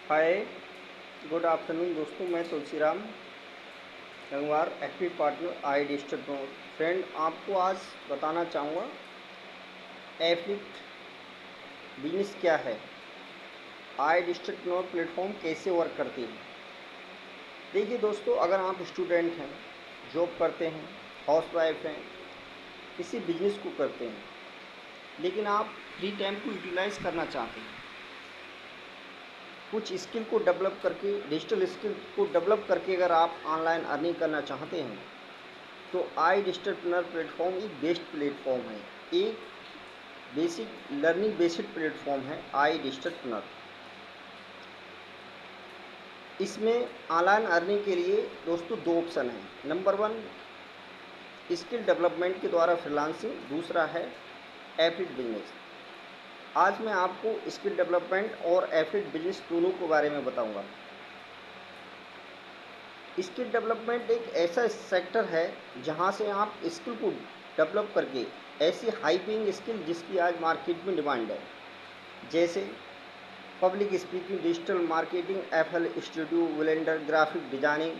हाय, good afternoon दोस्तों। मैं Tulsiram Gangwar, active partner I digital pro. Friend, आपको आज बताना चाहूँगा एफिलिएट बिजनेस क्या है, आई डिजिटल प्रो प्लेटफॉर्म कैसे वर्क करती है। देखिए दोस्तों, अगर आप स्टूडेंट हैं, जॉब करते हैं, हाउसवाइफ हैं, किसी बिजनेस को करते हैं, लेकिन आप फ्री टाइम को यूटिलाइज़ करना चाहते हैं, कुछ स्किल को डेवलप करके, डिजिटल स्किल को डेवलप करके अगर आप ऑनलाइन अर्निंग करना चाहते हैं तो आई डिजिटलप्रेन्योर प्लेटफॉर्म एक बेस्ट प्लेटफॉर्म है। एक बेसिक लर्निंग बेस्ड प्लेटफॉर्म है आई डिजिटलप्रेन्योर। इसमें ऑनलाइन अर्निंग के लिए दोस्तों दो ऑप्शन हैं। नंबर 1 स्किल डेवलपमेंट के द्वारा फ्रीलांसिंग, दूसरा है एफिलिएट बिजनेस। आज मैं आपको स्किल डेवलपमेंट और एफिलिएट बिजनेस दोनों के बारे में बताऊंगा। स्किल डेवलपमेंट एक ऐसा सेक्टर है जहां से आप स्किल को डेवलप करके ऐसी हाई पेइंग स्किल जिसकी आज मार्केट में डिमांड है, जैसे public speaking, digital marketing, FL studio, blender, graphic designing,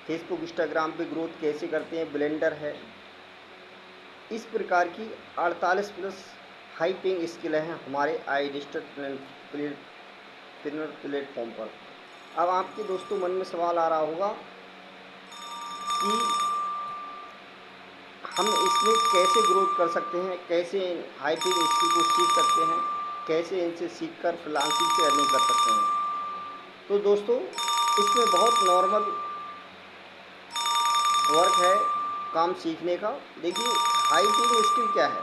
Facebook Instagram पे ग्रोथ कैसे करते हैं, ब्लेंडर है। इस प्रकार की 48 प्लस हाई पेइंग स्किल हैं हमारे आई डिजिटल प्लेटफॉर्म पर। अब आपके दोस्तों मन में सवाल आ रहा होगा कि हम इसमें कैसे ग्रोथ कर सकते हैं, कैसे हाई पेइंग स्किल को सीख सकते हैं, कैसे इनसे सीखकर फ्रीलांसिंग से अर्निंग कर सकते हैं। तो दोस्तों, इसमें बहुत नॉर्मल वर्क है काम सीखने का। देखिए, हाई पेइंग स्किल क्या है,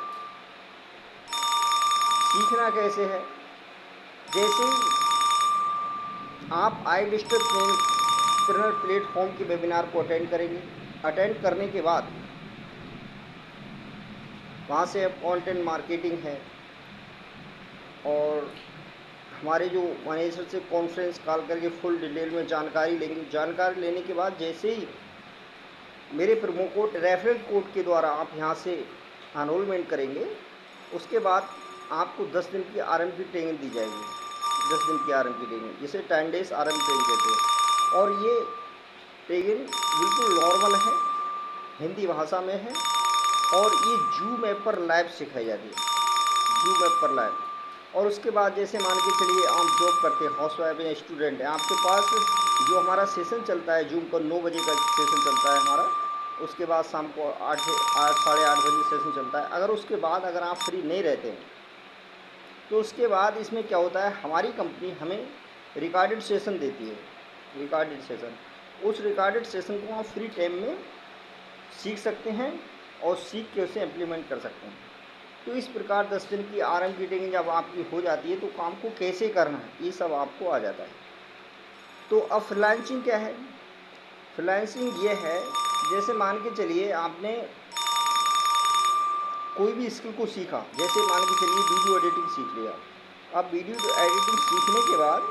सीखना कैसे है। जैसे आप आई डिजिटल प्लेटफॉर्म के वेबिनार को अटेंड करेंगे, अटेंड करने के बाद वहाँ से अब कंटेंट मार्केटिंग है और हमारे जो मैनेजर से कॉन्फ्रेंस कॉल करके फुल डिटेल में जानकारी लेंगे। जानकारी लेने के बाद जैसे ही मेरे प्रोमो कोड, रेफरल कोड के द्वारा आप यहाँ से एनरोलमेंट करेंगे, उसके बाद आपको 10 दिन की आरएम की ट्रेनिंग दी जाएगी। 10 दिन की आरएम की ट्रेनिंग, जिसे 10 डेज आरएम ट्रेनिंग कहते हैं। और ये ट्रेनिंग बिल्कुल नॉर्मल है, हिंदी भाषा में है और ये जूम ऐप पर लाइव सिखाई जाती है, जूम ऐप पर लाइव। और उसके बाद जैसे मान के चलिए आप जॉब करते हैं, हाउस वाइफ या स्टूडेंट हैं, आपके पास जो हमारा सेशन चलता है जूम पर, 9 बजे का सेशन चलता है हमारा, उसके बाद शाम को 8 साढ़े 8 बजे सेशन चलता है। अगर उसके बाद अगर आप फ्री नहीं रहते हैं तो उसके बाद इसमें क्या होता है, हमारी कंपनी हमें रिकॉर्डेड सेशन देती है, रिकॉर्डेड सेशन। उस रिकॉर्डेड सेशन को आप फ्री टाइम में सीख सकते हैं और सीख के उसे इम्प्लीमेंट कर सकते हैं। तो इस प्रकार 10 दिन की आरएम की ट्रेनिंग जब आपकी हो जाती है तो काम को कैसे करना है ये सब आपको आ जाता है। तो अब फ्रीलांसिंग क्या है, फ्रीलांसिंग ये है, जैसे मान के चलिए आपने कोई भी स्किल को सीखा, जैसे मान के चलिए वीडियो एडिटिंग सीख लिया। अब वीडियो एडिटिंग सीखने के बाद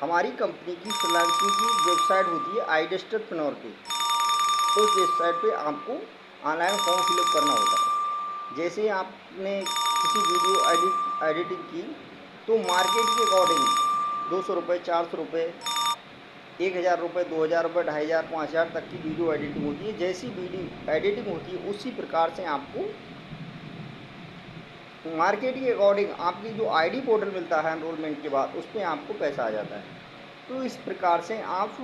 हमारी कंपनी की फ्रीलांसिंग की वेबसाइट होती है आई डिजिटलप्रेन्योर की। उस वेबसाइट पे आपको ऑनलाइन फॉर्म फिलअप करना होता है। जैसे ही आपने किसी वीडियो एडिटिंग की तो मार्केट के अकॉर्डिंग 200 रुपये, 400 रुपये, 1000 रुपये, 2000 रुपये, 2500, 5000 तक की वीडियो एडिटिंग होती है। जैसी वीडियो एडिटिंग होती है उसी प्रकार से आपको मार्केट के अकॉर्डिंग आपकी जो आईडी पोर्टल मिलता है एनरोलमेंट के बाद, उस पर आपको पैसा आ जाता है। तो इस प्रकार से आप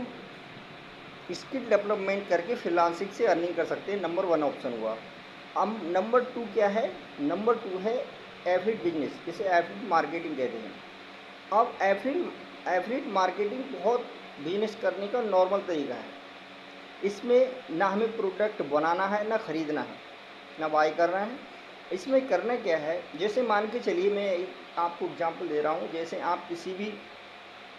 स्किल डेवलपमेंट करके फ्रीलांसिंग से अर्निंग कर सकते हैं। नंबर 1 ऑप्शन हुआ। अब नंबर 2 क्या है, नंबर 2 है एफिलिएट बिजनेस, जिसे एफिलिएट मार्केटिंग कहते हैं। अब एफिलिएट मार्केटिंग बहुत बिजनेस करने का नॉर्मल तरीका है। इसमें ना हमें प्रोडक्ट बनाना है, ना ख़रीदना है, ना बाय करना है। इसमें करना क्या है, जैसे मान के चलिए मैं एक आपको एग्जांपल दे रहा हूँ। जैसे आप किसी भी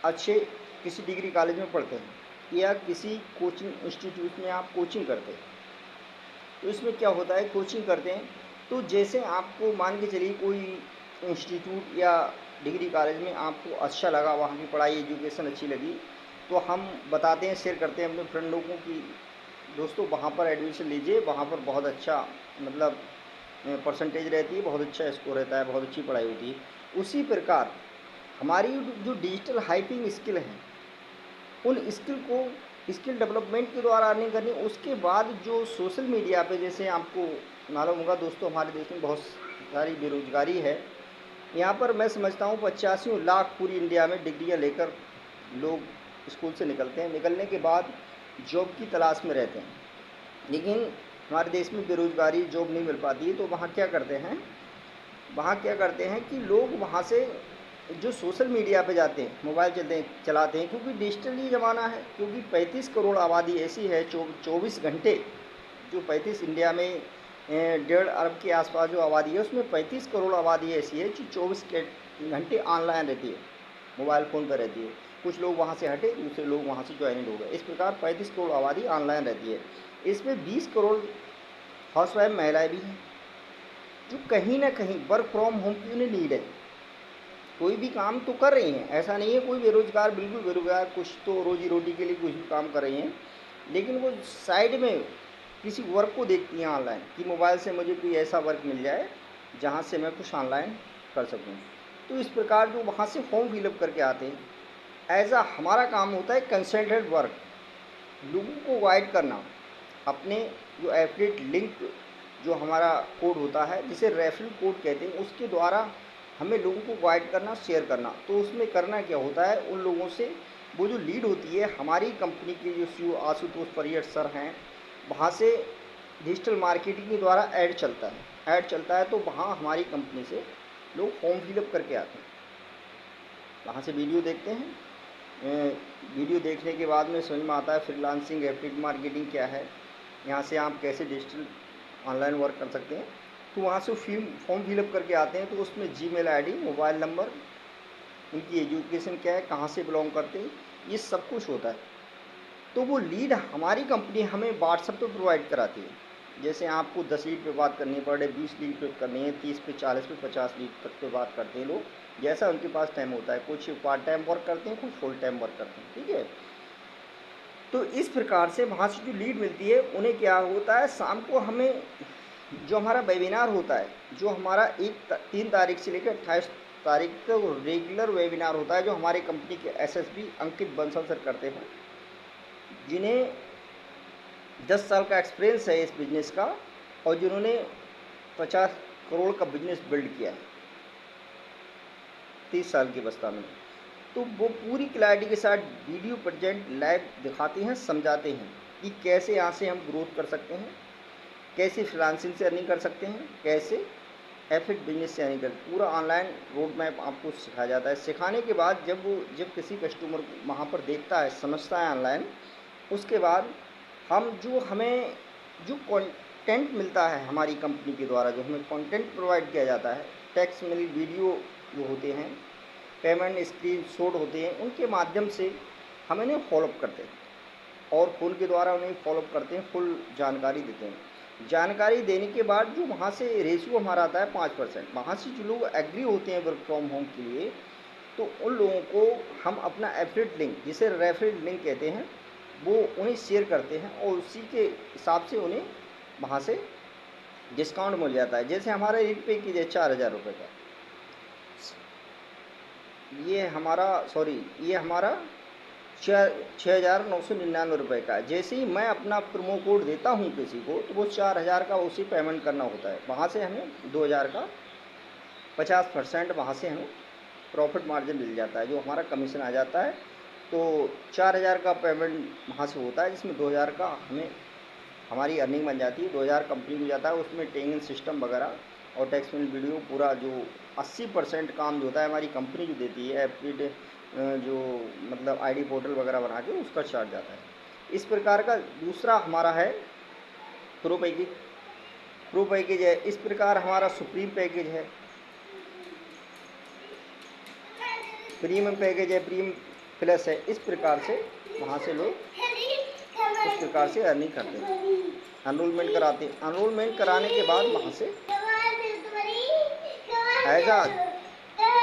अच्छे किसी डिग्री कॉलेज में पढ़ते हैं या किसी कोचिंग इंस्टीट्यूट में आप कोचिंग करते हैं, तो इसमें क्या होता है, कोचिंग करते हैं तो जैसे आपको मान के चलिए कोई इंस्टीट्यूट या डिग्री कॉलेज में आपको अच्छा लगा, वहाँ की पढ़ाई एजुकेशन अच्छी लगी, तो हम बताते हैं, शेयर करते हैं अपने फ्रेंड लोगों की, दोस्तों वहाँ पर एडमिशन लीजिए, वहाँ पर बहुत अच्छा मतलब परसेंटेज रहती है, बहुत अच्छा स्कोर रहता है, बहुत अच्छी पढ़ाई होती है। उसी प्रकार हमारी जो डिजिटल हाइपिंग स्किल है, उन स्किल डेवलपमेंट के द्वारा अर्निंग करनी। उसके बाद जो सोशल मीडिया पे, जैसे आपको मालूम होगा दोस्तों, हमारे देश में बहुत सारी बेरोजगारी है। यहाँ पर मैं समझता हूँ 85 लाख पूरी इंडिया में डिग्रियाँ लेकर लोग स्कूल से निकलते हैं। निकलने के बाद जॉब की तलाश में रहते हैं, लेकिन हमारे देश में बेरोजगारी, जॉब नहीं मिल पाती है। तो वहाँ क्या करते हैं कि लोग वहाँ से जो सोशल मीडिया पे जाते हैं, मोबाइल चलाते हैं, क्योंकि डिजिटल ही ज़माना है। क्योंकि 35 करोड़ आबादी ऐसी है, 24 घंटे, जो 35 इंडिया में 1.5 अरब के आसपास जो आबादी है, उसमें 35 करोड़ आबादी ऐसी है जो 24 घंटे ऑनलाइन रहती है, मोबाइल फ़ोन पर रहती है। कुछ लोग वहाँ से हटे, दूसरे लोग वहाँ से ज्वाइनिंग हो गए। इस प्रकार 35 करोड़ आबादी ऑनलाइन रहती है। इसमें 20 करोड़ हाउसवाइफ महिलाएँ भी हैं, जो कहीं ना कहीं वर्क फ्रॉम होम की उन्हें नीड है। कोई भी काम तो कर रही हैं, ऐसा नहीं है कोई बेरोजगार, बिल्कुल बेरोजगार, कुछ तो रोजी रोटी के लिए कुछ भी काम कर रही हैं, लेकिन वो साइड में किसी वर्क को देखती हैं ऑनलाइन, कि मोबाइल से मुझे कोई ऐसा वर्क मिल जाए जहाँ से मैं कुछ ऑनलाइन कर सकूँ। तो इस प्रकार जो वहाँ से फॉर्म फिलअप करके आते हैं, एज हमारा काम होता है कंसल्टेंट वर्क, लोगों को गाइड करना। अपने जो एफिलिएट लिंक, जो हमारा कोड होता है जिसे रेफरल कोड कहते हैं, उसके द्वारा हमें लोगों को गाइड करना, शेयर करना। तो उसमें करना क्या होता है, उन लोगों से वो जो लीड होती है, हमारी कंपनी के जो सीईओ आशुतोष परिहर सर हैं, वहाँ से डिजिटल मार्केटिंग के द्वारा ऐड चलता है। तो वहाँ हमारी कंपनी से लोग फॉर्म फिलअप करके आते हैं, वहाँ से वीडियो देखते हैं। वीडियो देखने के बाद में समझ में आता है फ्रीलांसिंग, एफिलिएट मार्केटिंग क्या है, यहाँ से आप कैसे डिजिटल ऑनलाइन वर्क कर सकते हैं। तो वहाँ से फॉर्म फिलअप करके आते हैं। तो उसमें जीमेल आईडी, मोबाइल नंबर, उनकी एजुकेशन क्या है, कहाँ से बिलोंग करते हैं, ये सब कुछ होता है। तो वो लीड हमारी कंपनी हमें व्हाट्सएप पे प्रोवाइड कराती है। जैसे आपको 10 लीड पे बात करनी पड़े, 20 लीड पे करनी है, 30 पे, 40 पे, 50 लीड तक पे बात करते हैं लोग, जैसा उनके पास टाइम होता है। कुछ पार्ट टाइम वर्क करते हैं, कुछ फुल टाइम वर्क करते हैं, ठीक है। तो इस प्रकार से वहाँ से जो लीड मिलती है, उन्हें क्या होता है, शाम को हमें जो हमारा वेबिनार होता है, जो हमारा 3 तारीख से लेकर 28 तारीख तक रेगुलर वेबिनार होता है, जो हमारे कंपनी के एसएसबी अंकित बंसल सर करते हैं, जिन्हें 10 साल का एक्सपीरियंस है इस बिज़नेस का, और जिन्होंने 50 करोड़ का बिजनेस बिल्ड किया है 30 साल की अवस्था में। तो वो पूरी क्लैरिटी के साथ वीडियो प्रेजेंट लाइव दिखाते हैं, समझाते हैं कि कैसे यहाँ से हम ग्रोथ कर सकते हैं, कैसे फ्रीलांसिंग से अर्निंग कर सकते हैं, कैसे एफिलिएट बिजनेस से अर्निंग कर, पूरा ऑनलाइन रोड मैप आपको सिखाया जाता है। सिखाने के बाद जब किसी कस्टमर वहाँ पर देखता है, समझता है ऑनलाइन, उसके बाद हमें जो कंटेंट मिलता है हमारी कंपनी के द्वारा, जो हमें कंटेंट प्रोवाइड किया जाता है, टेक्स्ट मेल, वीडियो जो होते हैं, पेमेंट स्क्रीनशॉट होते हैं, उनके माध्यम से हम इन्हें फॉलोअप करते हैं और फ़ोन के द्वारा उन्हें फॉलोअप करते हैं, फुल जानकारी देते हैं। जानकारी देने के बाद जो वहाँ से रेशियो हमारा आता है 5%, वहाँ से जो लोग एग्री होते हैं वर्क फ्रॉम होम के लिए, तो उन लोगों को हम अपना एफिलिएट लिंक, जिसे रेफरल लिंक कहते हैं, वो उन्हें शेयर करते हैं, और उसी के हिसाब से उन्हें वहाँ से डिस्काउंट मिल जाता है। जैसे हमारा एक पैकेज है 4,000 रुपये का, ये हमारा 6,999 रुपये का है। जैसे ही मैं अपना प्रोमो कोड देता हूँ किसी को, तो वो 4,000 का उसी पेमेंट करना होता है। वहाँ से हमें 2,000 का 50% वहाँ से हमें प्रॉफिट मार्जिन मिल जाता है, जो हमारा कमीशन आ जाता है। तो 4,000 का पेमेंट वहाँ से होता है, जिसमें 2,000 का हमें हमारी अर्निंग बन जाती है, 2,000 कंपनी को जाता है। उसमें ट्रेनिंग सिस्टम वगैरह और टेक्स्ट मेल वीडियो, पूरा जो 80% काम जो होता है हमारी कंपनी जो देती है, एफिलिएट जो मतलब आईडी पोर्टल वगैरह बना के उसका चार्ज जाता है। इस प्रकार का दूसरा हमारा है प्रो पैकेज है। इस प्रकार हमारा सुप्रीम पैकेज है, प्रीमियम पैकेज है, प्रीमियम प्लस है। इस प्रकार से वहाँ से लोग इस प्रकार से अर्निंग करते हैं, एनरोलमेंट कराते हैं। एनरोलमेंट कराने के बाद वहाँ से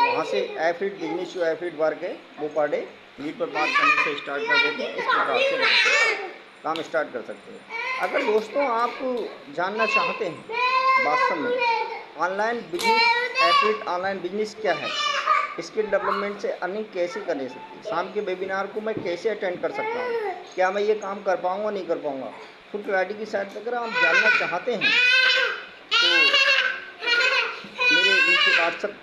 वहाँ से एफिलिएट बिजनेस, जो एफिलिएट वर्क है, वो पर डे लीड पर बात करने से स्टार्ट कर देते हैं। इस प्रकार से काम स्टार्ट कर सकते हैं। अगर दोस्तों आप जानना चाहते हैं वास्तव में online business, affiliate online business क्या है, स्किल डेवलपमेंट से अर्निंग कैसे कर सकती है, शाम के वेबिनार को मैं कैसे अटेंड कर सकता हूँ, क्या मैं ये काम कर पाऊँगा नहीं कर पाऊँगा। फुल क्लैरिटी की साइट पर अगर आप जानना चाहते हैं तो मेरे नीचे व्हाट्सअप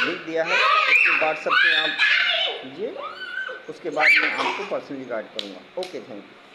लिंक दिया है, उसके व्हाट्सअप पे आप कीजिए, उसके बाद मैं आपको पर्सनली गाइड करूँगा। Okay, thank you.